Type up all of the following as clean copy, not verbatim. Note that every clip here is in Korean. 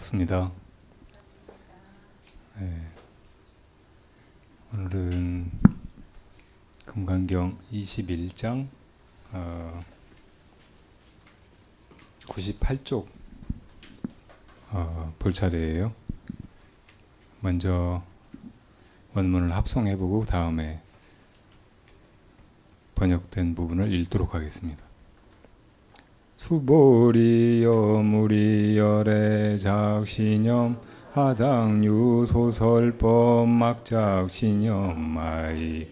반갑습니다. 오늘은 금강경 21장 98쪽 볼 차례예요. 먼저 원문을 합성해보고 다음에 번역된 부분을 읽도록 하겠습니다. 수보리여 무리열애 작신염 하당유 소설법 막작신염 마이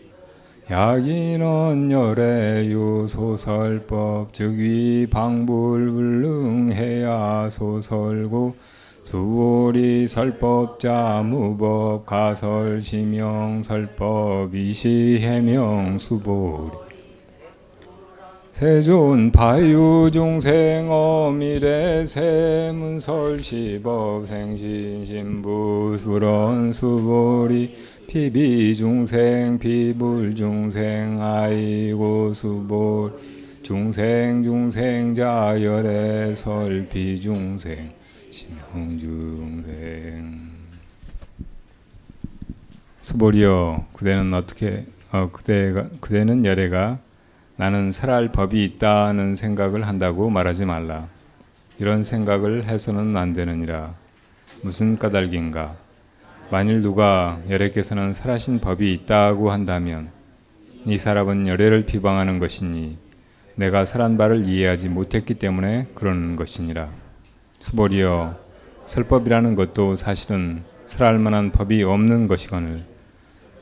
야긴언 열애유 소설법 즉위 방불불능해야 소설고 수보리 설법자 무법 가설 시명 설법 이시해명 수보리 세존 바유중생 어미래 세문설시법 생신신부 불언 수보리 피비중생 피불중생 아이고 수보리 중생자 열애 설비중생 심형중생. 수보리여 그대는 어떻게 그대는 열애가 나는 설할 법이 있다는 생각을 한다고 말하지 말라. 이런 생각을 해서는 안 되느니라. 무슨 까닭인가? 만일 누가 열애께서는 설하신 법이 있다고 한다면 이 사람은 열애를 비방하는 것이니 내가 설한 바를 이해하지 못했기 때문에 그러는 것이니라. 수보리여 설법이라는 것도 사실은 설할 만한 법이 없는 것이거늘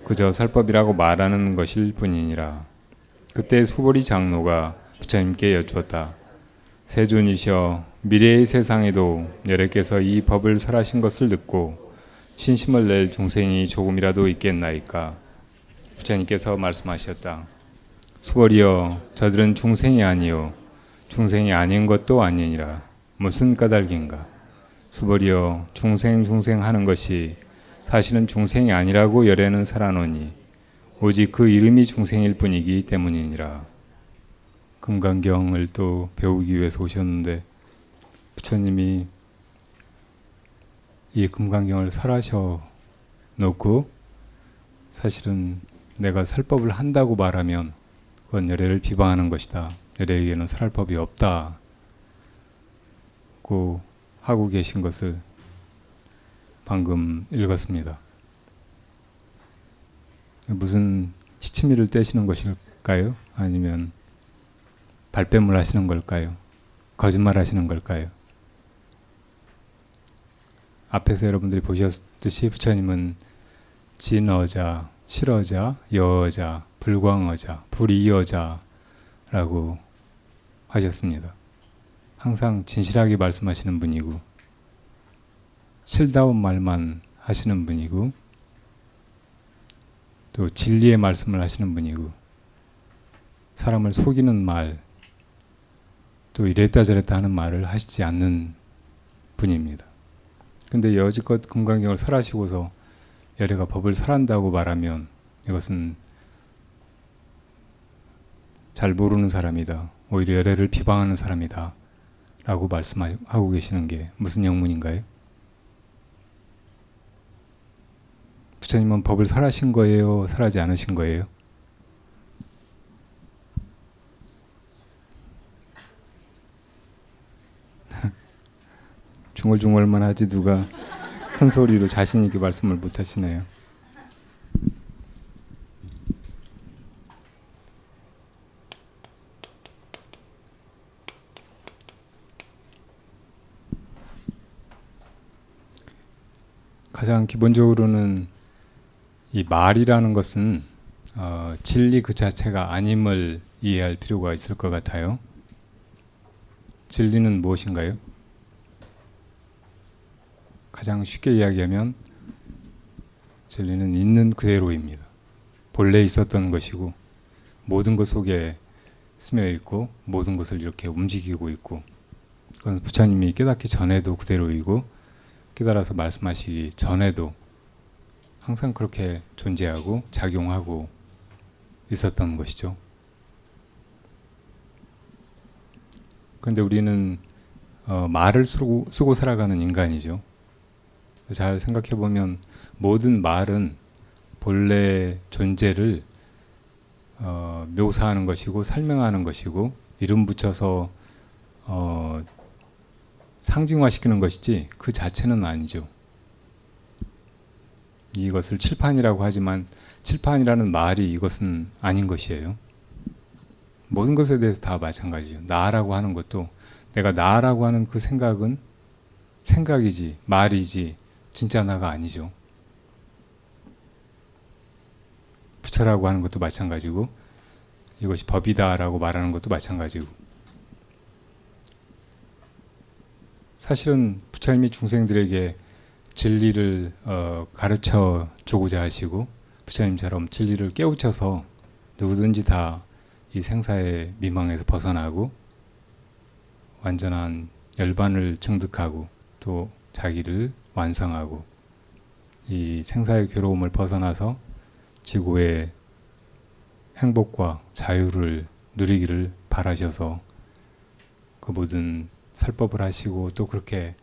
그저 설법이라고 말하는 것일 뿐이니라. 그때 수보리 장로가 부처님께 여쭈었다. 세존이셔, 미래의 세상에도 열애께서 이 법을 설하신 것을 듣고 신심을 낼 중생이 조금이라도 있겠나이까? 부처님께서 말씀하셨다. 수보리여, 저들은 중생이 아니요 중생이 아닌 것도 아니니라. 무슨 까닭인가? 수보리여, 중생 하는 것이 사실은 중생이 아니라고 열애는 설하노니 오직 그 이름이 중생일 뿐이기 때문이니라. 금강경을 또 배우기 위해서 오셨는데 부처님이 이 금강경을 설하셔 놓고 사실은 내가 설법을 한다고 말하면 그건 열애를 비방하는 것이다. 열애에게는 설할 법이 없다고 하고 계신 것을 방금 읽었습니다. 무슨 시치미를 떼시는 것일까요? 아니면 발뺌을 하시는 걸까요? 거짓말 하시는 걸까요? 앞에서 여러분들이 보셨듯이 부처님은 진어자, 실어자, 여어자, 불광어자, 불이어자라고 하셨습니다. 항상 진실하게 말씀하시는 분이고 실다운 말만 하시는 분이고 또 진리의 말씀을 하시는 분이고 사람을 속이는 말 또 이랬다 저랬다 하는 말을 하시지 않는 분입니다. 근데 여지껏 금강경을 설하시고서 열애가 법을 설한다고 말하면 이것은 잘 모르는 사람이다. 오히려 열애를 비방하는 사람이다. 라고 말씀하고 계시는 게 무슨 영문인가요? 부처님은 법을 설하신 거예요? 설하지 않으신 거예요? 중얼중얼만 하지 누가 큰 소리로 자신 있게 말씀을 못 하시네요. 가장 기본적으로는 이 말이라는 것은 진리 그 자체가 아님을 이해할 필요가 있을 것 같아요. 진리는 무엇인가요? 가장 쉽게 이야기하면 진리는 있는 그대로입니다. 본래 있었던 것이고 모든 것 속에 스며 있고 모든 것을 이렇게 움직이고 있고 그건 부처님이 깨닫기 전에도 그대로이고 깨달아서 말씀하시기 전에도 항상 그렇게 존재하고 작용하고 있었던 것이죠. 그런데 우리는 말을 쓰고 살아가는 인간이죠. 잘 생각해 보면 모든 말은 본래 존재를 묘사하는 것이고 설명하는 것이고 이름 붙여서 상징화시키는 것이지 그 자체는 아니죠. 이것을 칠판이라고 하지만 칠판이라는 말이 이것은 아닌 것이에요. 모든 것에 대해서 다 마찬가지죠. 나라고 하는 것도 내가 나라고 하는 그 생각은 생각이지 말이지 진짜 나가 아니죠. 부처라고 하는 것도 마찬가지고 이것이 법이다라고 말하는 것도 마찬가지고 사실은 부처님이 중생들에게 진리를 가르쳐 주고자 하시고 부처님처럼 진리를 깨우쳐서 누구든지 다 이 생사의 미망에서 벗어나고 완전한 열반을 증득하고 또 자기를 완성하고 이 생사의 괴로움을 벗어나서 지구의 행복과 자유를 누리기를 바라셔서 그 모든 설법을 하시고 또 그렇게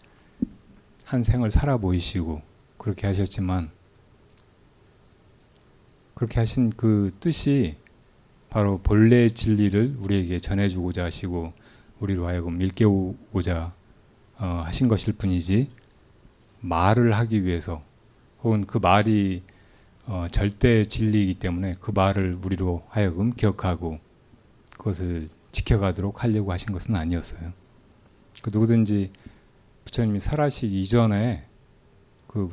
한 생을 살아 보이시고 그렇게 하셨지만 그렇게 하신 그 뜻이 바로 본래의 진리를 우리에게 전해주고자 하시고 우리로 하여금 일깨우고자 하신 것일 뿐이지 말을 하기 위해서 혹은 그 말이 절대 진리이기 때문에 그 말을 우리로 하여금 기억하고 그것을 지켜가도록 하려고 하신 것은 아니었어요. 그 누구든지 부처님이 설하시기 이전에 그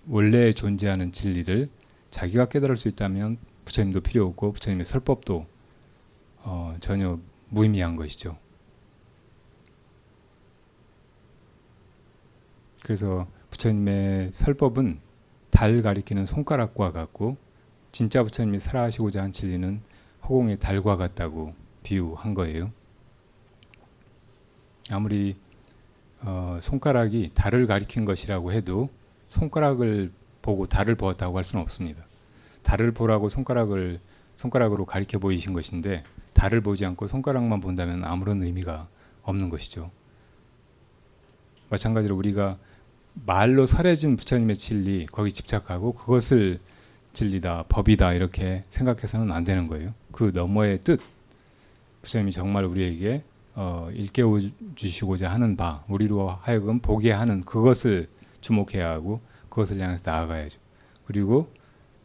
원래 존재하는 진리를 자기가 깨달을 수 있다면 부처님도 필요 없고 부처님의 설법도 전혀 무의미한 것이죠. 그래서 부처님의 설법은 달 가리키는 손가락과 같고 진짜 부처님이 설하시고자 한 진리는 허공의 달과 같다고 비유한 거예요. 아무리 손가락이 달을 가리킨 것이라고 해도 손가락을 보고 달을 보았다고 할 수는 없습니다. 달을 보라고 손가락으로 가리켜 보이신 것인데 달을 보지 않고 손가락만 본다면 아무런 의미가 없는 것이죠. 마찬가지로 우리가 말로 설해진 부처님의 진리 거기 집착하고 그것을 진리다 법이다 이렇게 생각해서는 안 되는 거예요. 그 너머의 뜻 부처님이 정말 우리에게 일깨워 주시고자 하는 바 우리로 하여금 보게 하는 그것을 주목해야 하고 그것을 향해서 나아가야죠. 그리고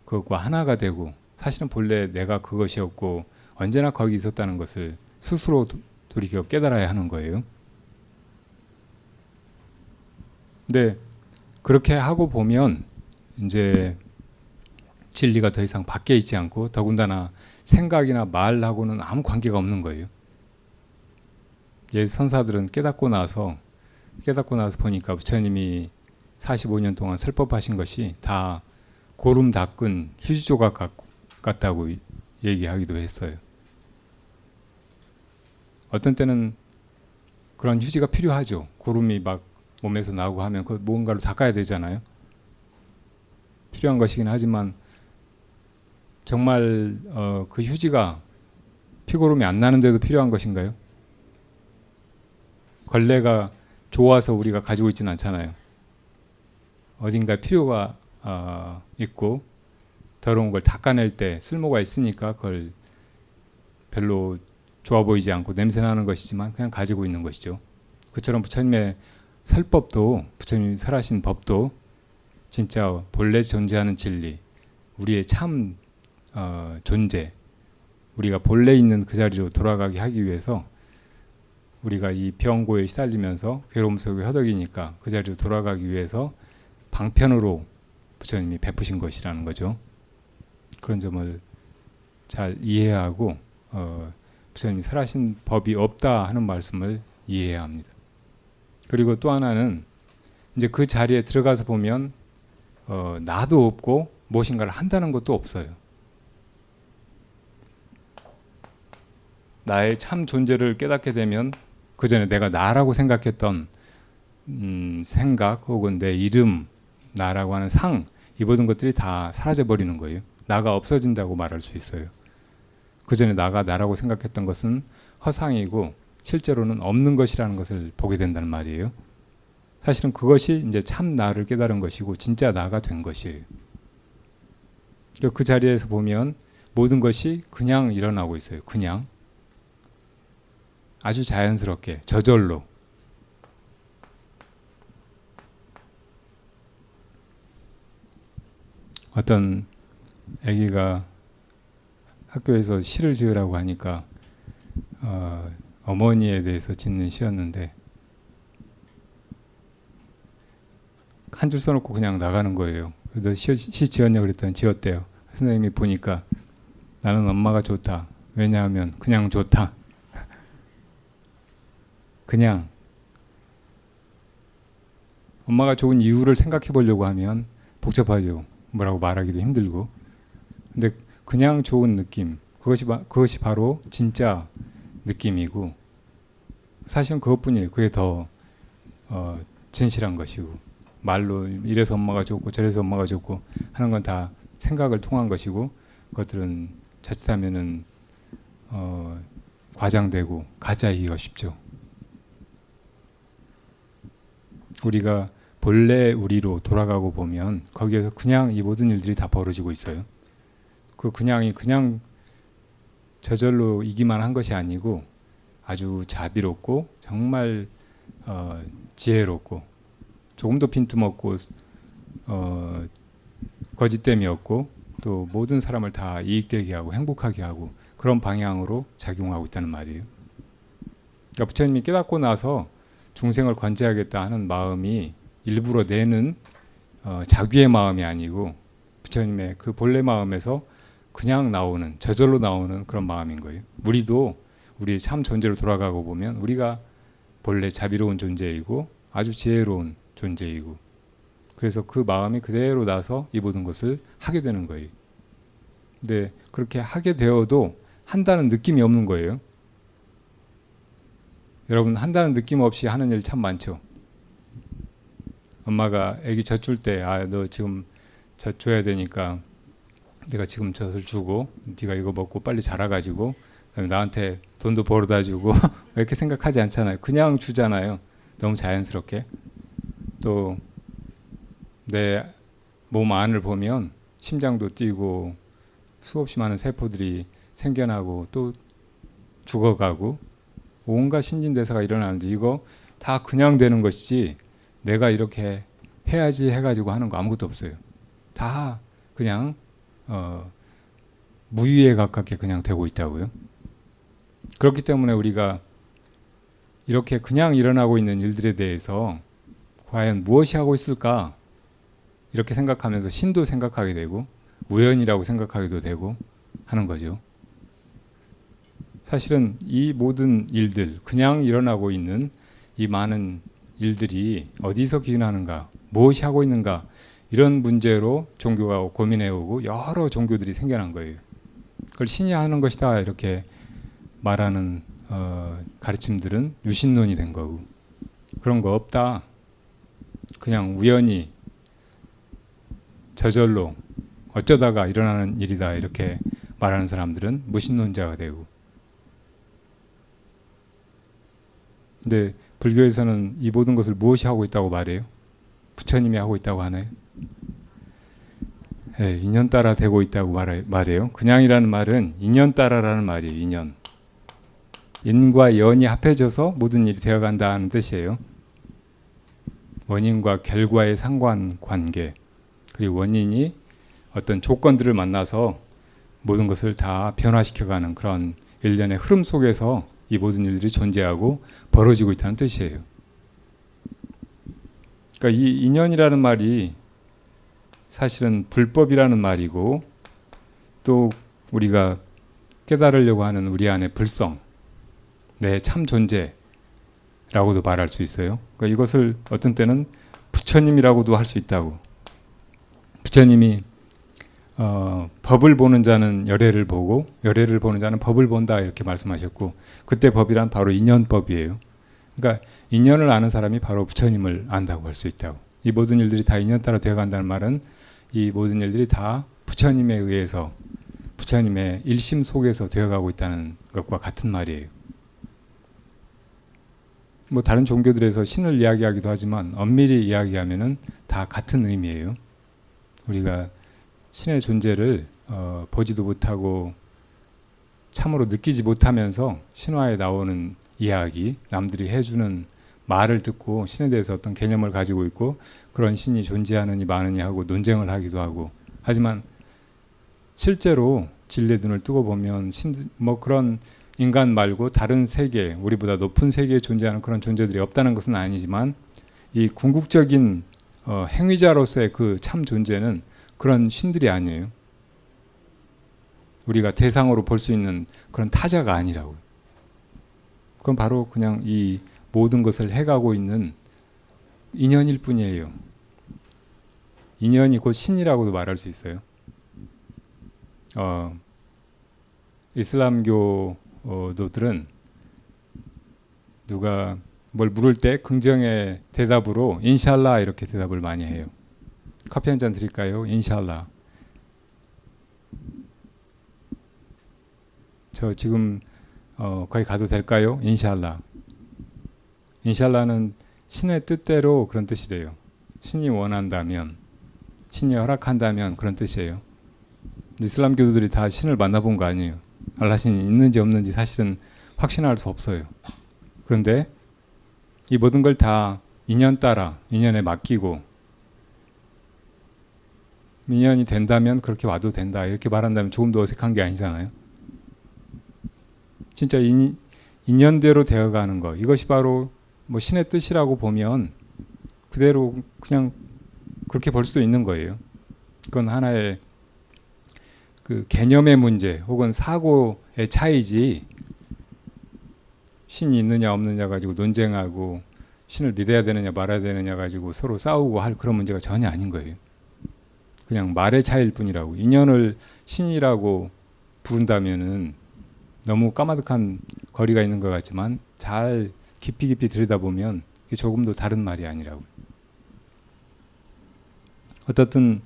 그것과 하나가 되고 사실은 본래 내가 그것이었고 언제나 거기 있었다는 것을 스스로 돌이켜 깨달아야 하는 거예요. 근데 그렇게 하고 보면 이제 진리가 더 이상 밖에 있지 않고 더군다나 생각이나 말하고는 아무 관계가 없는 거예요. 옛 선사들은 깨닫고 나서 보니까 부처님이 45년 동안 설법하신 것이 다 고름 닦은 휴지 조각 같다고 얘기하기도 했어요. 어떤 때는 그런 휴지가 필요하죠. 고름이 막 몸에서 나고 하면 그 뭔가로 닦아야 되잖아요. 필요한 것이긴 하지만 정말 그 휴지가 피고름이 안 나는데도 필요한 것인가요? 걸레가 좋아서 우리가 가지고 있지는 않잖아요. 어딘가 필요가 있고 더러운 걸 닦아낼 때 쓸모가 있으니까 그걸 별로 좋아 보이지 않고 냄새나는 것이지만 그냥 가지고 있는 것이죠. 그처럼 부처님의 설법도 부처님이 설하신 법도 진짜 본래 존재하는 진리 우리의 참 존재 우리가 본래 있는 그 자리로 돌아가게 하기 위해서 우리가 이 병고에 시달리면서 괴로움 속에 허덕이니까 그 자리로 돌아가기 위해서 방편으로 부처님이 베푸신 것이라는 거죠. 그런 점을 잘 이해하고 부처님이 설하신 법이 없다 하는 말씀을 이해해야 합니다. 그리고 또 하나는 이제 그 자리에 들어가서 보면 나도 없고 무엇인가를 한다는 것도 없어요. 나의 참 존재를 깨닫게 되면 그 전에 내가 나라고 생각했던 생각 혹은 내 이름, 나라고 하는 상, 이 모든 것들이 다 사라져 버리는 거예요. 나가 없어진다고 말할 수 있어요. 그 전에 나가 나라고 생각했던 것은 허상이고 실제로는 없는 것이라는 것을 보게 된다는 말이에요. 사실은 그것이 이제 참 나를 깨달은 것이고 진짜 나가 된 것이에요. 그 자리에서 보면 모든 것이 그냥 일어나고 있어요. 그냥 아주 자연스럽게 저절로. 어떤 아기가 학교에서 시를 지으라고 하니까 어머니에 대해서 짓는 시였는데 한 줄 써놓고 그냥 나가는 거예요. 너 시 지었냐고 그랬더니 지었대요. 선생님이 보니까 나는 엄마가 좋다. 왜냐하면 그냥 좋다. 그냥 엄마가 좋은 이유를 생각해 보려고 하면 복잡하죠. 뭐라고 말하기도 힘들고. 근데 그냥 좋은 느낌, 그것이 바로 진짜 느낌이고 사실은 그것뿐이에요. 그게 더 진실한 것이고 말로 이래서 엄마가 좋고 저래서 엄마가 좋고 하는 건 다 생각을 통한 것이고 그것들은 자칫하면은 과장되고 가짜이기가 쉽죠. 우리가 본래 우리로 돌아가고 보면 거기에서 그냥 이 모든 일들이 다 벌어지고 있어요. 그 그냥이 그냥 저절로 이기만 한 것이 아니고 아주 자비롭고 정말 지혜롭고 조금도 빈틈없고 거짓됨이 없고 또 모든 사람을 다 이익되게 하고 행복하게 하고 그런 방향으로 작용하고 있다는 말이에요. 그러니까 부처님이 깨닫고 나서 중생을 건재하겠다 하는 마음이 일부러 내는 자귀의 마음이 아니고 부처님의 그 본래 마음에서 그냥 나오는 저절로 나오는 그런 마음인 거예요. 우리도 우리의 참 존재로 돌아가고 보면 우리가 본래 자비로운 존재이고 아주 지혜로운 존재이고 그래서 그 마음이 그대로 나서 이 모든 것을 하게 되는 거예요. 근데 그렇게 하게 되어도 한다는 느낌이 없는 거예요. 여러분 한다는 느낌 없이 하는 일 참 많죠. 엄마가 애기 젖줄 때 너 지금 젖 줘야 되니까 내가 지금 젖을 주고 네가 이거 먹고 빨리 자라가지고 그다음에 나한테 돈도 벌어다 주고 이렇게 생각하지 않잖아요. 그냥 주잖아요. 너무 자연스럽게. 또 내 몸 안을 보면 심장도 뛰고 수없이 많은 세포들이 생겨나고 또 죽어가고 온갖 신진대사가 일어나는데 이거 다 그냥 되는 것이지 내가 이렇게 해야지 해가지고 하는 거 아무것도 없어요. 다 그냥 무의에 가깝게 그냥 되고 있다고요. 그렇기 때문에 우리가 이렇게 그냥 일어나고 있는 일들에 대해서 과연 무엇이 하고 있을까 이렇게 생각하면서 신도 생각하게 되고 우연이라고 생각하기도 되고 하는 거죠. 사실은 이 모든 일들 그냥 일어나고 있는 이 많은 일들이 어디서 기인하는가 무엇이 하고 있는가 이런 문제로 종교가 고민해오고 여러 종교들이 생겨난 거예요. 그걸 신이 하는 것이다 이렇게 말하는 가르침들은 유신론이 된 거고 그런 거 없다. 그냥 우연히 저절로 어쩌다가 일어나는 일이다 이렇게 말하는 사람들은 무신론자가 되고 근데 불교에서는 이 모든 것을 무엇이 하고 있다고 말해요? 부처님이 하고 있다고 하나요? 네, 인연 따라 되고 있다고 말해요. 그냥이라는 말은 인연 따라라는 말이에요. 인연. 인과 연이 합해져서 모든 일이 되어간다는 뜻이에요. 원인과 결과의 상관관계 그리고 원인이 어떤 조건들을 만나서 모든 것을 다 변화시켜가는 그런 일련의 흐름 속에서 이 모든 일들이 존재하고 벌어지고 있다는 뜻이에요. 그러니까 이 인연이라는 말이 사실은 불법이라는 말이고 또 우리가 깨달으려고 하는 우리 안의 불성, 내 참 존재라고도 말할 수 있어요. 그러니까 이것을 어떤 때는 부처님이라고도 할 수 있다고. 부처님이 법을 보는 자는 열애를 보고 열애를 보는 자는 법을 본다 이렇게 말씀하셨고 그때 법이란 바로 인연법이에요. 그러니까 인연을 아는 사람이 바로 부처님을 안다고 할 수 있다고. 이 모든 일들이 다 인연 따라 되어간다는 말은 이 모든 일들이 다 부처님에 의해서 부처님의 일심 속에서 되어가고 있다는 것과 같은 말이에요. 뭐 다른 종교들에서 신을 이야기하기도 하지만 엄밀히 이야기하면은 다 같은 의미예요. 우리가 신의 존재를 보지도 못하고 참으로 느끼지 못하면서 신화에 나오는 이야기, 남들이 해주는 말을 듣고 신에 대해서 어떤 개념을 가지고 있고 그런 신이 존재하느니 마느니 하고 논쟁을 하기도 하고, 하지만 실제로 진리의 눈을 뜨고 보면 뭐 그런 인간 말고 다른 세계, 우리보다 높은 세계에 존재하는 그런 존재들이 없다는 것은 아니지만 이 궁극적인 행위자로서의 그 참 존재는 그런 신들이 아니에요. 우리가 대상으로 볼 수 있는 그런 타자가 아니라고요. 그건 바로 그냥 이 모든 것을 해가고 있는 인연일 뿐이에요. 인연이 곧 신이라고도 말할 수 있어요. 이슬람교도들은 누가 뭘 물을 때 긍정의 대답으로 인샬라 이렇게 대답을 많이 해요. 커피 한 잔 드릴까요? 인샬라. 저 지금 거기 가도 될까요? 인샬라. 인샬라는 신의 뜻대로 그런 뜻이래요. 신이 원한다면, 신이 허락한다면 그런 뜻이에요. 이슬람 교도들이 다 신을 만나본 거 아니에요. 알라 신이 있는지 없는지 사실은 확신할 수 없어요. 그런데 이 모든 걸 다 인연 따라, 인연에 맡기고, 인연이 된다면 그렇게 와도 된다 이렇게 말한다면 조금 더 어색한 게 아니잖아요. 진짜 인연대로 되어가는 것, 이것이 바로 뭐 신의 뜻이라고 보면 그대로 그냥 그렇게 볼 수도 있는 거예요. 그건 하나의 그 개념의 문제 혹은 사고의 차이지, 신이 있느냐 없느냐 가지고 논쟁하고 신을 믿어야 되느냐 말아야 되느냐 가지고 서로 싸우고 할 그런 문제가 전혀 아닌 거예요. 그냥 말의 차이일 뿐이라고. 인연을 신이라고 부른다면은 너무 까마득한 거리가 있는 것 같지만 잘 깊이 들여다보면 그게 조금도 다른 말이 아니라고. 어떻든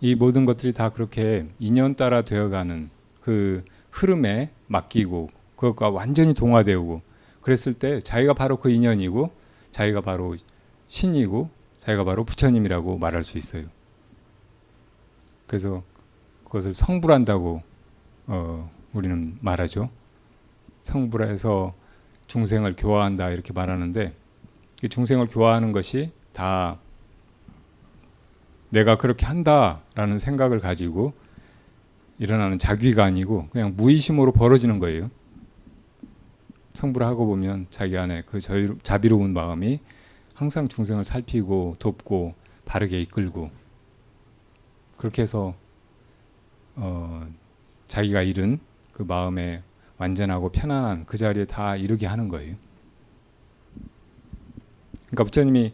이 모든 것들이 다 그렇게 인연 따라 되어가는 그 흐름에 맡기고 그것과 완전히 동화되고 그랬을 때 자기가 바로 그 인연이고 자기가 바로 신이고 자기가 바로 부처님이라고 말할 수 있어요. 그래서 그것을 성불한다고 우리는 말하죠. 성불해서 중생을 교화한다 이렇게 말하는데, 이 중생을 교화하는 것이 다 내가 그렇게 한다라는 생각을 가지고 일어나는 자귀가 아니고 그냥 무의심으로 벌어지는 거예요. 성불하고 보면 자기 안에 그 자비로운 마음이 항상 중생을 살피고 돕고 바르게 이끌고, 그렇게 해서 자기가 잃은 그 마음의 완전하고 편안한 그 자리에 다 이르게 하는 거예요. 그러니까 부처님이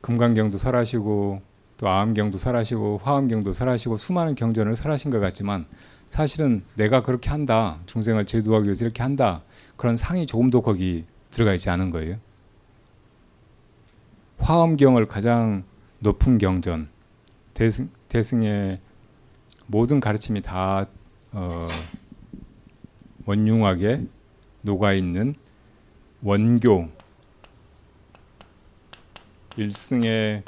금강경도 설하시고 또 아함경도 설하시고 화엄경도 설하시고 수많은 경전을 설하신 것 같지만 사실은 내가 그렇게 한다, 중생을 제도하기 위해서 이렇게 한다, 그런 상이 조금도 거기 들어가 있지 않은 거예요. 화엄경을 가장 높은 경전, 대승의 모든 가르침이 다 원융하게 녹아있는 원교, 일승의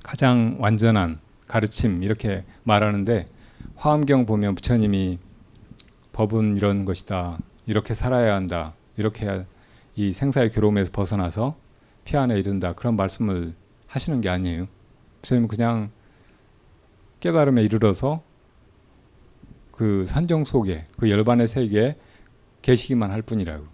가장 완전한 가르침 이렇게 말하는데, 화엄경 보면 부처님이 법은 이런 것이다, 이렇게 살아야 한다, 이렇게 해야 이 생사의 괴로움에서 벗어나서 피안에 이른다, 그런 말씀을 하시는 게 아니에요. 부처님은 그냥 깨달음에 이르러서 그 선정 속에 그 열반의 세계에 계시기만 할 뿐이라고.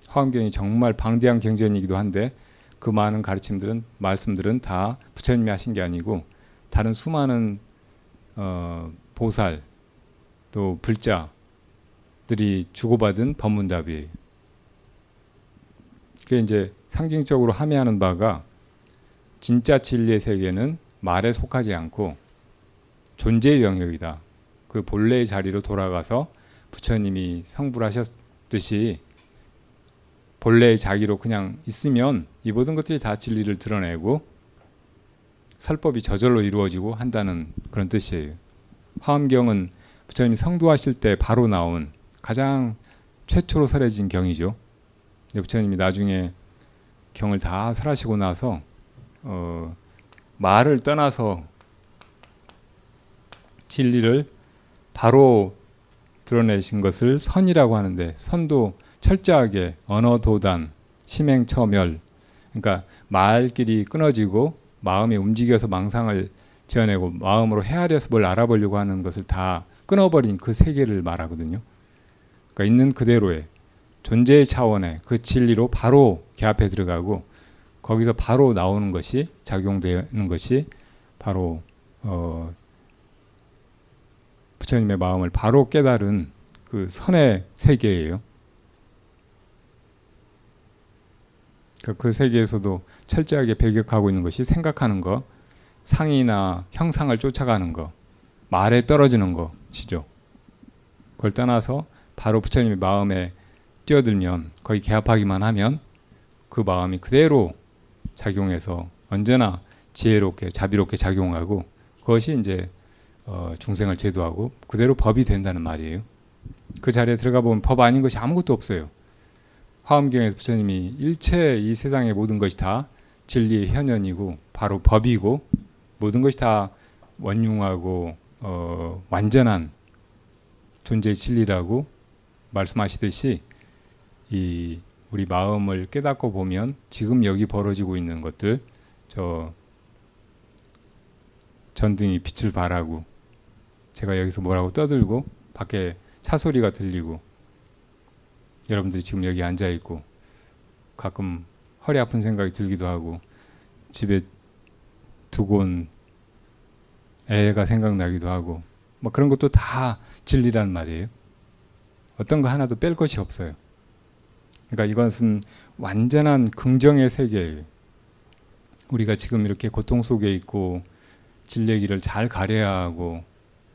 화엄경이 정말 방대한 경전이기도 한데 그 많은 가르침들은, 말씀들은 다 부처님이 하신 게 아니고 다른 수많은 보살 또 불자들이 주고받은 법문답이에요. 그게 이제 상징적으로 함의하는 바가 진짜 진리의 세계는 말에 속하지 않고 존재의 영역이다. 그 본래의 자리로 돌아가서 부처님이 성불하셨듯이 본래의 자기로 그냥 있으면 이 모든 것들이 다 진리를 드러내고 설법이 저절로 이루어지고 한다는 그런 뜻이에요. 화엄경은 부처님이 성도하실 때 바로 나온 가장 최초로 설해진 경이죠. 근데 부처님이 나중에 경을 다 설하시고 나서 말을 떠나서 진리를 바로 드러내신 것을 선이라고 하는데, 선도 철저하게 언어도단, 심행처멸, 그러니까 말길이 끊어지고 마음이 움직여서 망상을 지어내고 마음으로 헤아려서 뭘 알아보려고 하는 것을 다 끊어버린 그 세계를 말하거든요. 그러니까 있는 그대로의 존재의 차원의 그 진리로 바로 개합해 들어가고 거기서 바로 나오는 것이, 작용되는 것이 바로 부처님의 마음을 바로 깨달은 그 선의 세계예요. 그 세계에서도 철저하게 배격하고 있는 것이 생각하는 것, 상이나 형상을 쫓아가는 것, 말에 떨어지는 것이죠. 그걸 떠나서 바로 부처님의 마음에 뛰어들면, 거기 개합하기만 하면 그 마음이 그대로 작용해서 언제나 지혜롭게 자비롭게 작용하고, 그것이 이제 중생을 제도하고 그대로 법이 된다는 말이에요. 그 자리에 들어가 보면 법 아닌 것이 아무것도 없어요. 화엄경에서 부처님이 일체 이 세상의 모든 것이 다 진리의 현현이고 바로 법이고 모든 것이 다 원융하고 완전한 존재의 진리라고 말씀하시듯이, 이 우리 마음을 깨닫고 보면 지금 여기 벌어지고 있는 것들, 저 전등이 빛을 발하고 제가 여기서 뭐라고 떠들고 밖에 차 소리가 들리고 여러분들이 지금 여기 앉아 있고 가끔 허리 아픈 생각이 들기도 하고 집에 두고 온 애가 생각나기도 하고 뭐 그런 것도 다 진리란 말이에요. 어떤 거 하나도 뺄 것이 없어요. 그러니까 이것은 완전한 긍정의 세계예요. 우리가 지금 이렇게 고통 속에 있고 진리의 길을 잘 가려야 하고,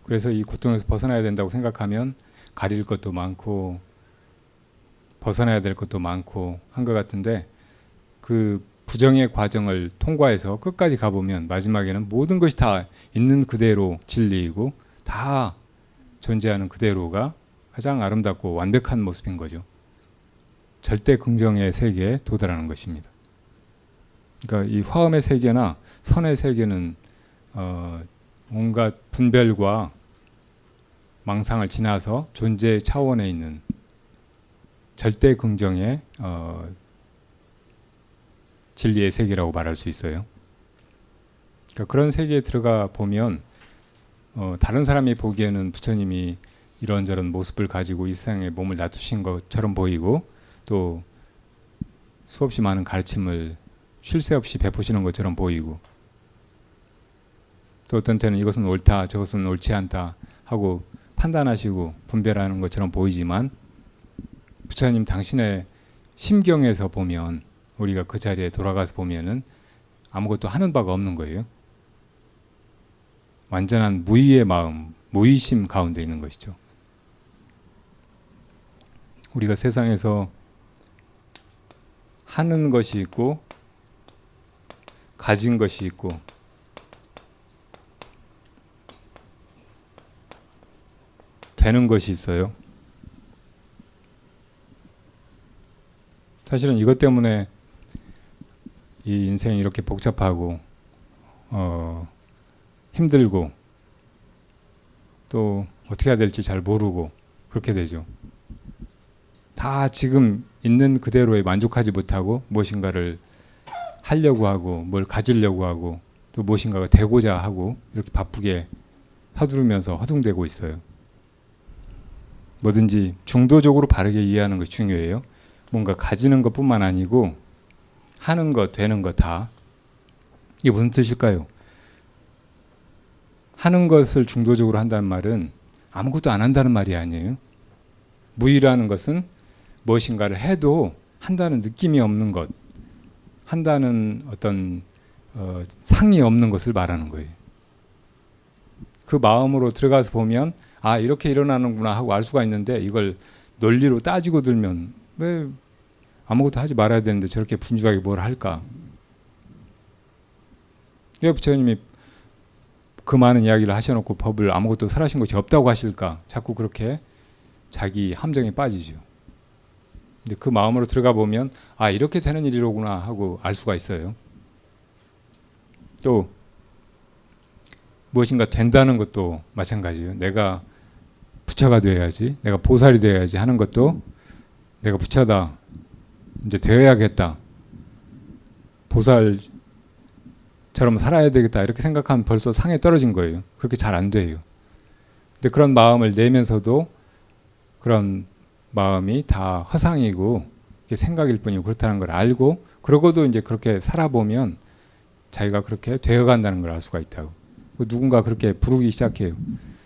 그래서 이 고통에서 벗어나야 된다고 생각하면 가릴 것도 많고 벗어나야 될 것도 많고 한 것 같은데, 그 부정의 과정을 통과해서 끝까지 가보면 마지막에는 모든 것이 다 있는 그대로 진리이고 다 존재하는 그대로가 가장 아름답고 완벽한 모습인 거죠. 절대 긍정의 세계에 도달하는 것입니다. 그러니까 이 화엄의 세계나 선의 세계는 온갖 분별과 망상을 지나서 존재의 차원에 있는 절대 긍정의 진리의 세계라고 말할 수 있어요. 그러니까 그런 세계에 들어가 보면 다른 사람이 보기에는 부처님이 이런저런 모습을 가지고 이 세상에 몸을 놔두신 것처럼 보이고, 또 수없이 많은 가르침을 쉴 새 없이 베푸시는 것처럼 보이고, 또 어떤 때는 이것은 옳다 저것은 옳지 않다 하고 판단하시고 분별하는 것처럼 보이지만, 부처님 당신의 심경에서 보면, 우리가 그 자리에 돌아가서 보면은 아무것도 하는 바가 없는 거예요. 완전한 무의의 마음, 무의심 가운데 있는 것이죠. 우리가 세상에서 하는 것이 있고 가진 것이 있고 되는 것이 있어요. 사실은 이것 때문에 이 인생이 이렇게 복잡하고 힘들고 또 어떻게 해야 될지 잘 모르고 그렇게 되죠. 다 지금 있는 그대로에 만족하지 못하고 무엇인가를 하려고 하고 뭘 가지려고 하고 또 무엇인가가 되고자 하고 이렇게 바쁘게 서두르면서 허둥대고 있어요. 뭐든지 중도적으로 바르게 이해하는 것이 중요해요. 뭔가 가지는 것뿐만 아니고 하는 것, 되는 것 다. 이게 무슨 뜻일까요? 하는 것을 중도적으로 한다는 말은 아무것도 안 한다는 말이 아니에요. 무의라는 것은 무엇인가를 해도 한다는 느낌이 없는 것, 한다는 어떤 상이 없는 것을 말하는 거예요. 그 마음으로 들어가서 보면 아 이렇게 일어나는구나 하고 알 수가 있는데, 이걸 논리로 따지고 들면 왜 아무것도 하지 말아야 되는데 저렇게 분주하게 뭘 할까? 왜 부처님이 그 많은 이야기를 하셔놓고 법을 아무것도 설하신 것이 없다고 하실까? 자꾸 그렇게 자기 함정에 빠지죠. 근데 그 마음으로 들어가 보면 아 이렇게 되는 일이로구나 하고 알 수가 있어요. 또 무엇인가 된다는 것도 마찬가지예요. 내가 부처가 되어야지, 내가 보살이 되어야지 하는 것도 내가 부처다, 이제 되어야겠다, 보살처럼 살아야 되겠다 이렇게 생각하면 벌써 상에 떨어진 거예요. 그렇게 잘 안 돼요. 근데 그런 마음을 내면서도 그런 마음이 다 허상이고 생각일 뿐이고 그렇다는 걸 알고 그러고도 이제 그렇게 살아보면 자기가 그렇게 되어간다는 걸 알 수가 있다고. 누군가 그렇게 부르기 시작해요.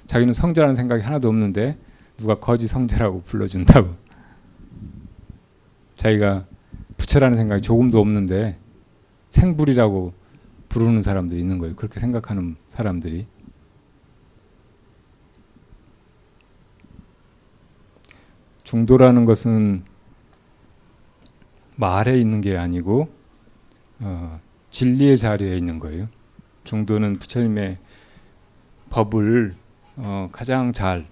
자기는 성자라는 생각이 하나도 없는데 누가 거지 성자라고 불러준다고. 자기가 부처라는 생각이 조금도 없는데 생불이라고 부르는 사람들이 있는 거예요. 그렇게 생각하는 사람들이. 중도라는 것은 말에 있는 게 아니고 진리의 자리에 있는 거예요. 중도는 부처님의 법을 가장 잘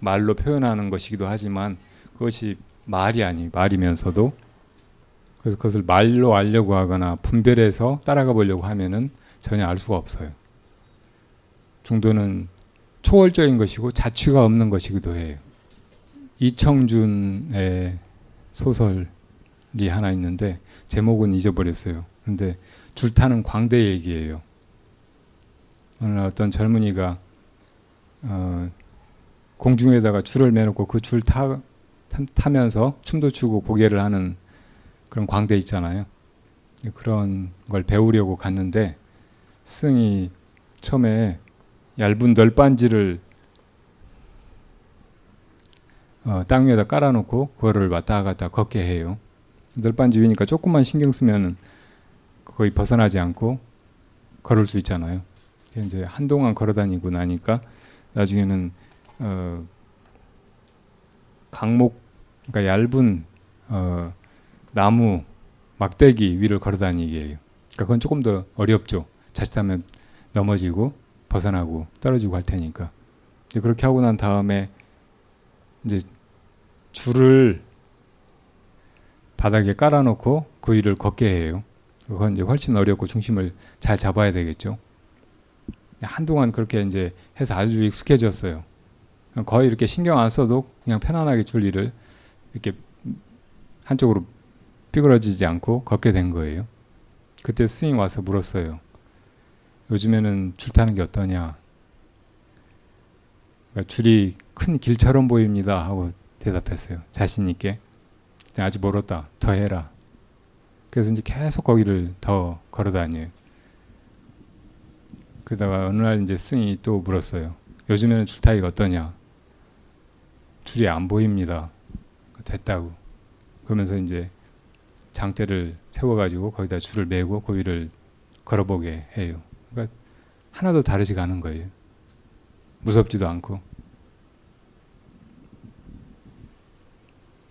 말로 표현하는 것이기도 하지만 그것이 말이 아니에요. 말이면서도. 그래서 그것을 말로 알려고 하거나 분별해서 따라가 보려고 하면은 전혀 알 수가 없어요. 중도는 초월적인 것이고 자취가 없는 것이기도 해요. 이청준의 소설이 하나 있는데 제목은 잊어버렸어요. 그런데 줄 타는 광대 얘기예요. 어느 어떤 젊은이가 공중에다가 줄을 매놓고 그 줄 타면서 춤도 추고 고개를 하는 그런 광대 있잖아요. 그런 걸 배우려고 갔는데 스승이 처음에 얇은 널빤지를 땅 위에다 깔아놓고 그거를 왔다 갔다 걷게 해요. 널빤지 위니까 조금만 신경 쓰면 거의 벗어나지 않고 걸을 수 있잖아요. 이제 한동안 걸어다니고 나니까 나중에는 강목, 그러니까 얇은 나무 막대기 위를 걸어다니게 해요. 그러니까 그건 조금 더 어렵죠. 자칫하면 넘어지고 벗어나고 떨어지고 할 테니까. 그렇게 하고 난 다음에 이제 줄을 바닥에 깔아놓고 그 위를 걷게 해요. 그건 이제 훨씬 어렵고 중심을 잘 잡아야 되겠죠. 한동안 그렇게 이제 해서 아주 익숙해졌어요. 거의 이렇게 신경 안 써도 그냥 편안하게 줄 위를 이렇게 한쪽으로 삐그러지지 않고 걷게 된 거예요. 그때 스님 와서 물었어요. 요즘에는 줄 타는 게 어떠냐? 그러니까 줄이 큰 길처럼 보입니다 하고 대답했어요. 자신 있게. 아직 멀었다. 더 해라. 그래서 이제 계속 거기를 더 걸어 다녀요. 그러다가 어느 날 이제 스님이 또 물었어요. 요즘에는 줄 타기가 어떠냐? 줄이 안 보입니다. 됐다고. 그러면서 이제 장대를 세워가지고 거기다 줄을 매고 그 위를 걸어보게 해요. 그러니까 하나도 다르지가 않은 거예요. 무섭지도 않고.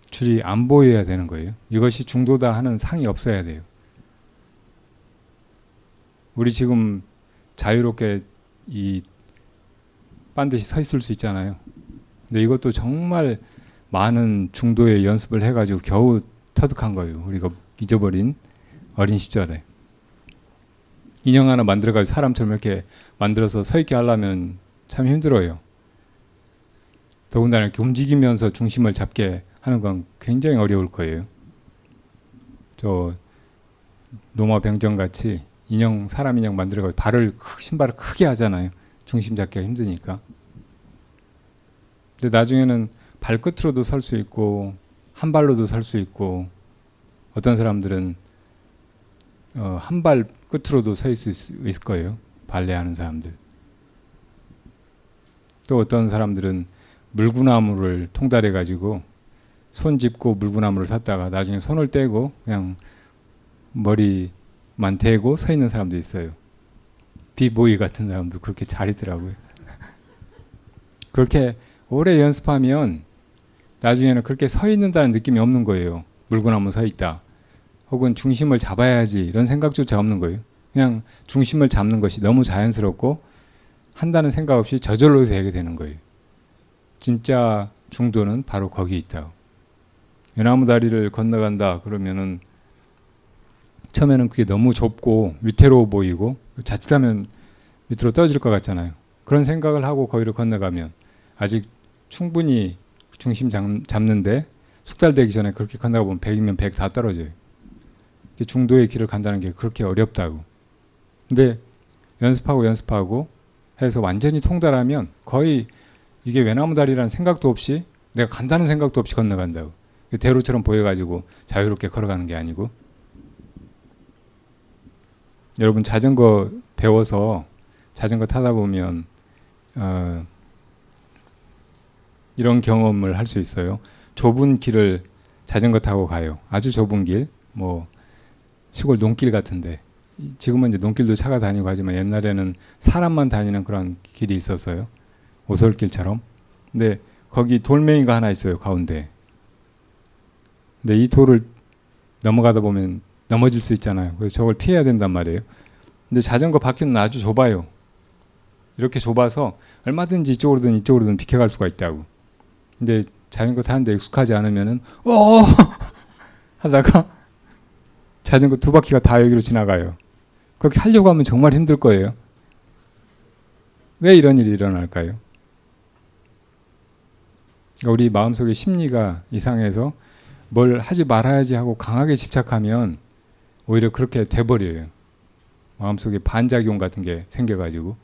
줄이 안 보여야 되는 거예요. 이것이 중도다 하는 상이 없어야 돼요. 우리 지금 자유롭게 이 반드시 서 있을 수 있잖아요. 근데 이것도 정말 많은 중도의 연습을 해가지고 겨우 터득한 거예요. 우리가 잊어버린 어린 시절에. 인형 하나 만들어가지고 사람처럼 이렇게 만들어서 서 있게 하려면 참 힘들어요. 더군다나 이렇게 움직이면서 중심을 잡게 하는 건 굉장히 어려울 거예요. 저 로마 병정 같이 인형, 사람 인형 만들어가지고 신발을 크게 하잖아요. 중심 잡기가 힘드니까. 근데 나중에는 발끝으로도 설 수 있고 한 발로도 설 수 있고 어떤 사람들은 한 발 끝으로도 서 있을 수 있을 거예요. 발레하는 사람들. 또 어떤 사람들은 물구나무를 통달해 가지고 손 짚고 물구나무를 샀다가 나중에 손을 떼고 그냥 머리만 대고 서 있는 사람도 있어요. 비보이 같은 사람도 그렇게 잘 있더라고요. 그렇게 오래 연습하면 나중에는 그렇게 서 있는다는 느낌이 없는 거예요. 물구나무 서 있다. 혹은 중심을 잡아야지 이런 생각조차 없는 거예요. 그냥 중심을 잡는 것이 너무 자연스럽고 한다는 생각 없이 저절로 되게 되는 거예요. 진짜 중도는 바로 거기 있다. 외나무 다리를 건너간다 그러면은 처음에는 그게 너무 좁고 위태로워 보이고 자칫하면 밑으로 떨어질 것 같잖아요. 그런 생각을 하고 거기를 건너가면 아직 충분히 중심 잡는데 숙달되기 전에 그렇게 건너가 보면 100이면 100 다 떨어져요. 중도의 길을 간다는 게 그렇게 어렵다고. 근데 연습하고 해서 완전히 통달하면 거의 이게 외나무 다리라는 생각도 없이 내가 간다는 생각도 없이 건너간다고. 대로처럼 보여가지고 자유롭게 걸어가는 게 아니고. 여러분 자전거 배워서 자전거 타다 보면 이런 경험을 할 수 있어요. 좁은 길을 자전거 타고 가요. 아주 좁은 길, 뭐 시골 논길 같은데 지금은 이제 논길도 차가 다니고 하지만 옛날에는 사람만 다니는 그런 길이 있었어요. 오솔길처럼. 근데 거기 돌멩이가 하나 있어요, 가운데. 근데 이 돌을 넘어가다 보면 넘어질 수 있잖아요. 그래서 저걸 피해야 된단 말이에요. 근데 자전거 바퀴는 아주 좁아요. 이렇게 좁아서 얼마든지 이쪽으로든 비켜갈 수가 있다고. 근데 자전거 타는데 익숙하지 않으면은 하다가 자전거 두 바퀴가 다 여기로 지나가요. 그렇게 하려고 하면 정말 힘들 거예요. 왜 이런 일이 일어날까요? 우리 마음속의 심리가 이상해서 뭘 하지 말아야지 하고 강하게 집착하면 오히려 그렇게 돼버려요. 마음속에 반작용 같은 게 생겨가지고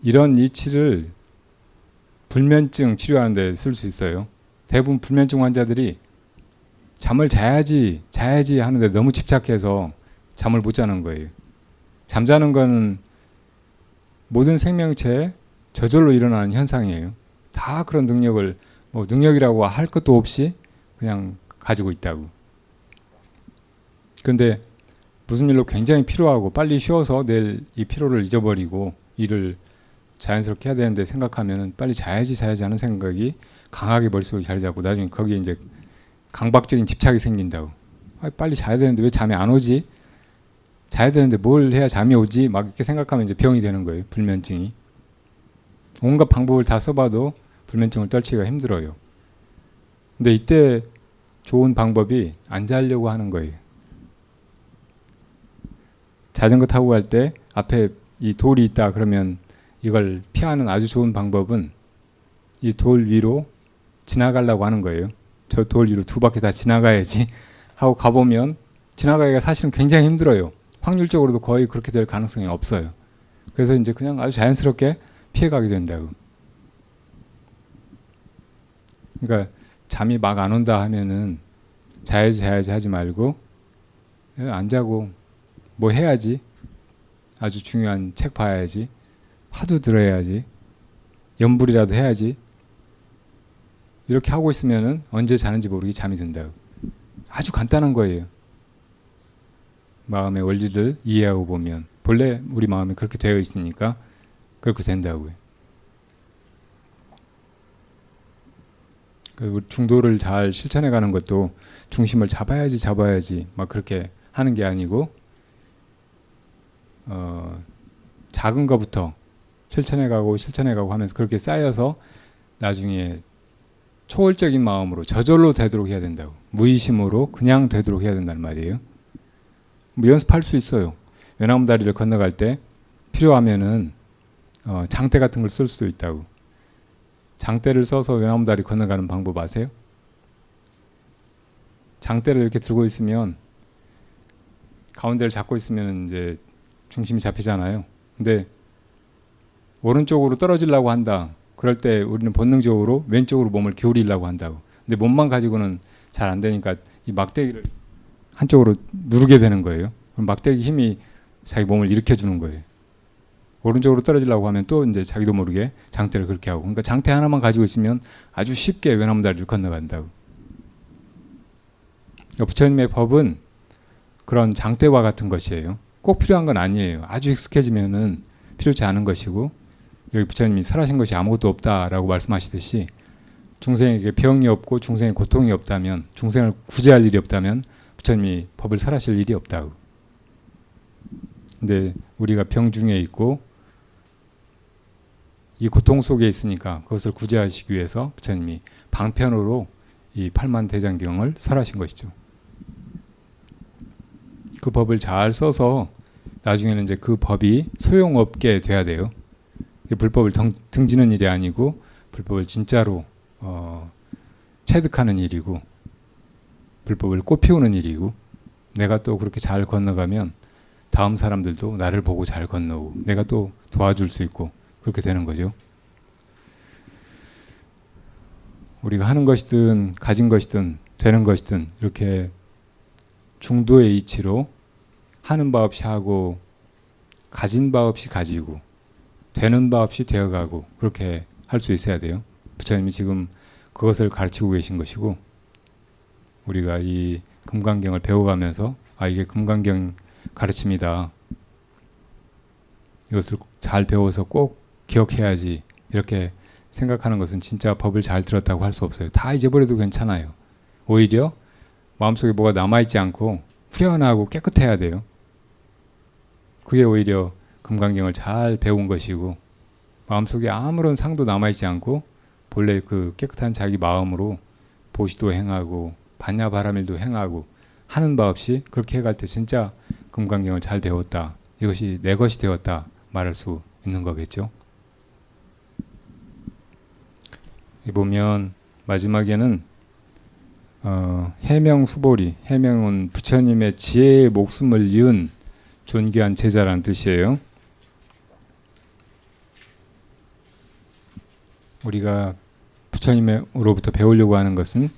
이런 이치를 불면증 치료하는 데 쓸 수 있어요. 대부분 불면증 환자들이 잠을 자야지 하는데 너무 집착해서 잠을 못 자는 거예요. 잠자는 거는 모든 생명체에 저절로 일어나는 현상이에요. 다 그런 능력을 뭐 능력이라고 할 것도 없이 그냥 가지고 있다고. 그런데 무슨 일로 굉장히 피로하고 빨리 쉬어서 내일 이 피로를 잊어버리고 일을 자연스럽게 해야 되는데 생각하면은 빨리 자야지 하는 생각이 강하게 머릿속에 자리 잡고 나중에 거기에 이제 강박적인 집착이 생긴다고. 빨리 자야 되는데 왜 잠이 안 오지? 자야 되는데 뭘 해야 잠이 오지? 막 이렇게 생각하면 이제 병이 되는 거예요. 불면증이. 온갖 방법을 다 써봐도 불면증을 떨치기가 힘들어요. 근데 이때 좋은 방법이 안 자려고 하는 거예요. 자전거 타고 갈 때 앞에 이 돌이 있다 그러면 이걸 피하는 아주 좋은 방법은 이 돌 위로 지나가려고 하는 거예요. 저 돌 위로 두 바퀴 다 지나가야지 하고 가보면 지나가기가 사실은 굉장히 힘들어요. 확률적으로도 거의 그렇게 될 가능성이 없어요. 그래서 이제 그냥 아주 자연스럽게 피해가게 된다고. 그러니까 잠이 막 안 온다 하면은 자야지 하지 말고 안 자고 뭐 해야지, 아주 중요한 책 봐야지, 화두 들어야지, 염불이라도 해야지, 이렇게 하고 있으면은 언제 자는지 모르게 잠이 든다고. 아주 간단한 거예요. 마음의 원리를 이해하고 보면 본래 우리 마음이 그렇게 되어 있으니까 그렇게 된다고요. 중도를 잘 실천해 가는 것도 중심을 잡아야지 막 그렇게 하는 게 아니고 작은 거부터 실천해 가고 하면서 그렇게 쌓여서 나중에 초월적인 마음으로 저절로 되도록 해야 된다고. 무의심으로 그냥 되도록 해야 된다는 말이에요. 뭐 연습할 수 있어요. 외나무 다리를 건너갈 때 필요하면은 장대 같은 걸 쓸 수도 있다고. 장대를 써서 외나무 다리 건너가는 방법 아세요? 장대를 이렇게 들고 있으면 가운데를 잡고 있으면 이제 중심이 잡히잖아요. 근데 오른쪽으로 떨어지려고 한다. 그럴 때 우리는 본능적으로 왼쪽으로 몸을 기울이려고 한다고. 근데 몸만 가지고는 잘 안 되니까 이 막대기를 한쪽으로 누르게 되는 거예요. 그럼 막대기 힘이 자기 몸을 일으켜 주는 거예요. 오른쪽으로 떨어지려고 하면 또 이제 자기도 모르게 장대를 그렇게 하고. 그러니까 장대 하나만 가지고 있으면 아주 쉽게 외나무 다리를 건너간다고. 그러니까 부처님의 법은 그런 장대와 같은 것이에요. 꼭 필요한 건 아니에요. 아주 익숙해지면은 필요치 않은 것이고, 여기 부처님이 설하신 것이 아무것도 없다라고 말씀하시듯이 중생에게 병이 없고 중생의 고통이 없다면, 중생을 구제할 일이 없다면 부처님이 법을 설하실 일이 없다고. 근데 우리가 병 중에 있고 이 고통 속에 있으니까 그것을 구제하시기 위해서 부처님이 방편으로 이 팔만대장경을 설하신 것이죠. 그 법을 잘 써서 나중에는 이제 그 법이 소용없게 돼야 돼요. 불법을 등지는 일이 아니고 불법을 진짜로 체득하는 일이고 불법을 꽃피우는 일이고 내가 또 그렇게 잘 건너가면 다음 사람들도 나를 보고 잘 건너고 내가 또 도와줄 수 있고 그렇게 되는 거죠. 우리가 하는 것이든 가진 것이든 되는 것이든 이렇게 중도의 이치로 하는 바 없이 하고 가진 바 없이 가지고 되는 바 없이 되어가고 그렇게 할 수 있어야 돼요. 부처님이 지금 그것을 가르치고 계신 것이고 우리가 이 금강경을 배워가면서 이게 금강경 가르침이다. 이것을 잘 배워서 꼭 기억해야지 이렇게 생각하는 것은 진짜 법을 잘 들었다고 할 수 없어요. 다 잊어버려도 괜찮아요. 오히려 마음속에 뭐가 남아있지 않고 후련하고 깨끗해야 돼요. 그게 오히려 금강경을 잘 배운 것이고 마음속에 아무런 상도 남아있지 않고 본래 그 깨끗한 자기 마음으로 보시도 행하고 반야바라밀도 행하고 하는 바 없이 그렇게 해갈 때 진짜 금강경을 잘 배웠다. 이것이 내 것이 되었다 말할 수 있는 거겠죠. 보면 마지막에는 해명수보리, 해명은 부처님의 지혜의 목숨을 이은 존귀한 제자라는 뜻이에요. 우리가 부처님으로부터 배우려고 하는 것은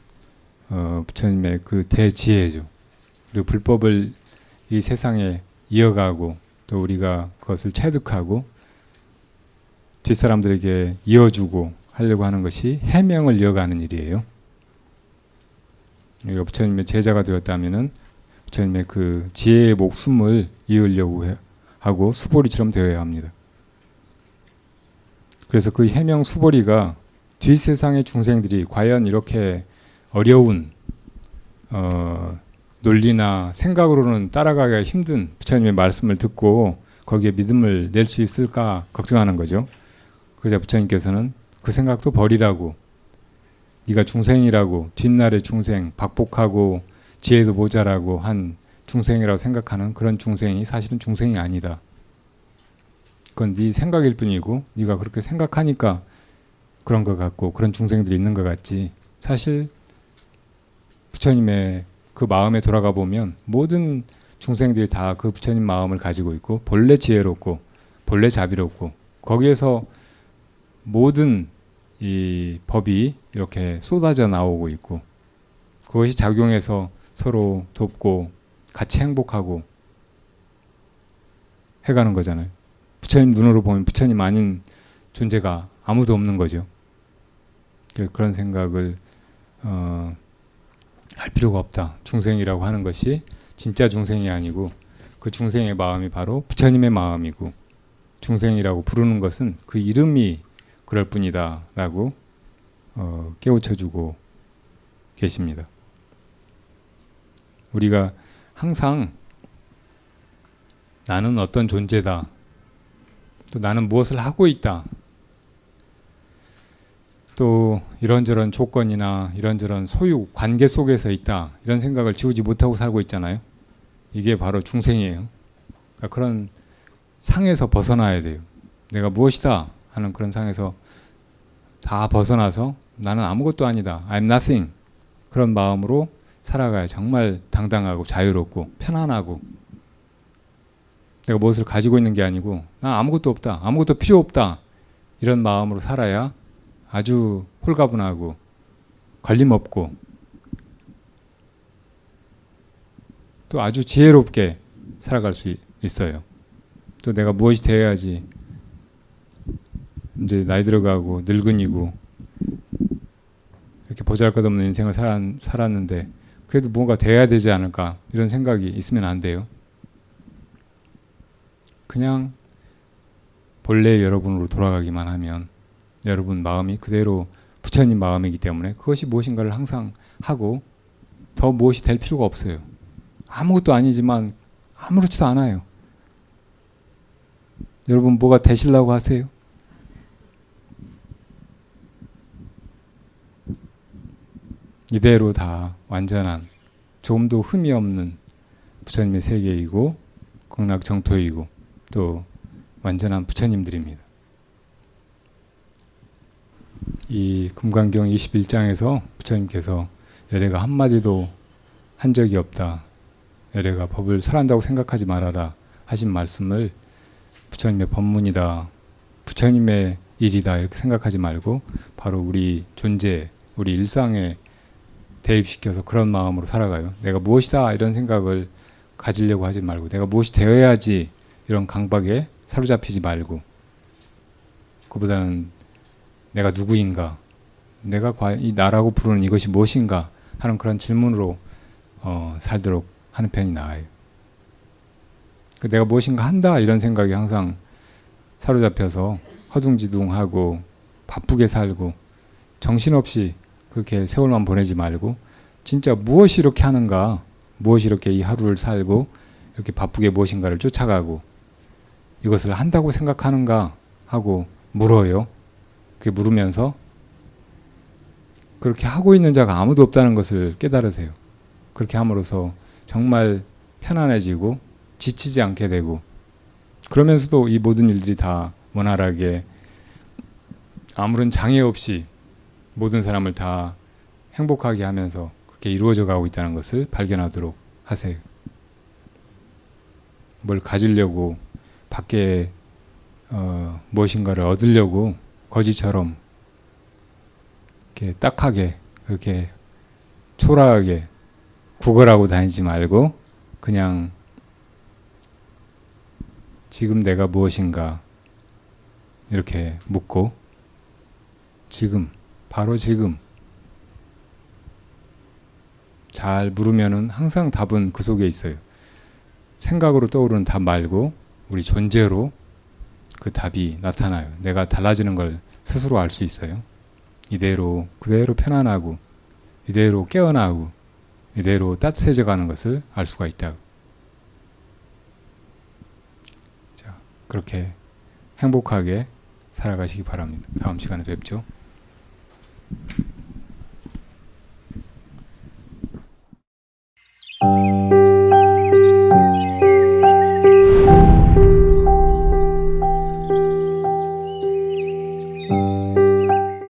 부처님의 그 대지혜죠. 그리고 불법을 이 세상에 이어가고 또 우리가 그것을 체득하고 뒷사람들에게 이어주고 하려고 하는 것이 해명을 이어가는 일이에요. 우리가 부처님의 제자가 되었다면은 부처님의 그 지혜의 목숨을 이으려고 하고 수보리처럼 되어야 합니다. 그래서 그 해명 수보리가 뒷세상의 중생들이 과연 이렇게 어려운 논리나 생각으로는 따라가기가 힘든 부처님의 말씀을 듣고 거기에 믿음을 낼 수 있을까 걱정하는 거죠. 그러자 부처님께서는 그 생각도 버리라고, 네가 중생이라고, 뒷날의 중생, 박복하고 지혜도 모자라고 한 중생이라고 생각하는 그런 중생이 사실은 중생이 아니다. 그건 네 생각일 뿐이고 네가 그렇게 생각하니까 그런 것 같고 그런 중생들이 있는 것 같지, 사실 부처님의 그 마음에 돌아가 보면 모든 중생들이 다 그 부처님 마음을 가지고 있고 본래 지혜롭고 본래 자비롭고 거기에서 모든 이 법이 이렇게 쏟아져 나오고 있고 그것이 작용해서 서로 돕고 같이 행복하고 해가는 거잖아요. 부처님 눈으로 보면 부처님 아닌 존재가 아무도 없는 거죠. 그런 생각을 할 필요가 없다. 중생이라고 하는 것이 진짜 중생이 아니고 그 중생의 마음이 바로 부처님의 마음이고 중생이라고 부르는 것은 그 이름이 그럴 뿐이다 라고 깨우쳐주고 계십니다. 우리가 항상 나는 어떤 존재다, 또 나는 무엇을 하고 있다, 또 이런저런 조건이나 이런저런 소유, 관계 속에서 있다, 이런 생각을 지우지 못하고 살고 있잖아요. 이게 바로 중생이에요. 그러니까 그런 상에서 벗어나야 돼요. 내가 무엇이다 하는 그런 상에서 다 벗어나서 나는 아무것도 아니다, I'm nothing, 그런 마음으로 살아가야 정말 당당하고 자유롭고 편안하고, 내가 무엇을 가지고 있는 게 아니고 나 아무것도 없다, 아무것도 필요 없다, 이런 마음으로 살아야 아주 홀가분하고 걸림없고 또 아주 지혜롭게 살아갈 수 있어요. 또 내가 무엇이 되어야지, 이제 나이 들어가고 늙은이고 이렇게 보잘것없는 인생을 살았는데 그래도 뭔가 돼야 되지 않을까, 이런 생각이 있으면 안 돼요. 그냥 본래 여러분으로 돌아가기만 하면 여러분 마음이 그대로 부처님 마음이기 때문에 그것이 무엇인가를 항상 하고 더 무엇이 될 필요가 없어요. 아무것도 아니지만 아무렇지도 않아요. 여러분 뭐가 되시려고 하세요? 이대로 다 완전한 조금도 흠이 없는 부처님의 세계이고 극락정토이고 또 완전한 부처님들입니다. 이 금강경 21장에서 부처님께서 여래가 한마디도 한 적이 없다. 여래가 법을 설한다고 생각하지 말아라 하신 말씀을 부처님의 법문이다. 부처님의 일이다 이렇게 생각하지 말고 바로 우리 존재, 우리 일상에 대입시켜서 그런 마음으로 살아가요. 내가 무엇이다 이런 생각을 가지려고 하지 말고 내가 무엇이 되어야지 이런 강박에 사로잡히지 말고 그보다는 내가 누구인가, 내가 과연 이 나라고 부르는 이것이 무엇인가 하는 그런 질문으로 살도록 하는 편이 나아요. 내가 무엇인가 한다 이런 생각이 항상 사로잡혀서 허둥지둥하고 바쁘게 살고 정신없이 그렇게 세월만 보내지 말고 진짜 무엇이 이렇게 하는가, 무엇이 이렇게 이 하루를 살고 이렇게 바쁘게 무엇인가를 쫓아가고 이것을 한다고 생각하는가 하고 물어요. 그렇게 물으면서 그렇게 하고 있는 자가 아무도 없다는 것을 깨달으세요. 그렇게 함으로써 정말 편안해지고 지치지 않게 되고 그러면서도 이 모든 일들이 다 원활하게 아무런 장애 없이 모든 사람을 다 행복하게 하면서 그렇게 이루어져 가고 있다는 것을 발견하도록 하세요. 뭘 가지려고 밖에 무엇인가를 얻으려고 거지처럼 이렇게 딱하게 그렇게 초라하게 구걸하고 다니지 말고 그냥 지금 내가 무엇인가 이렇게 묻고 지금 바로 지금 잘 물으면은 항상 답은 그 속에 있어요. 생각으로 떠오르는 답 말고 우리 존재로 그 답이 나타나요. 내가 달라지는 걸 스스로 알 수 있어요. 이대로 그대로 편안하고 이대로 깨어나고 이대로 따뜻해져 가는 것을 알 수가 있다고. 자, 그렇게 행복하게 살아가시기 바랍니다. 다음 시간에 뵙죠.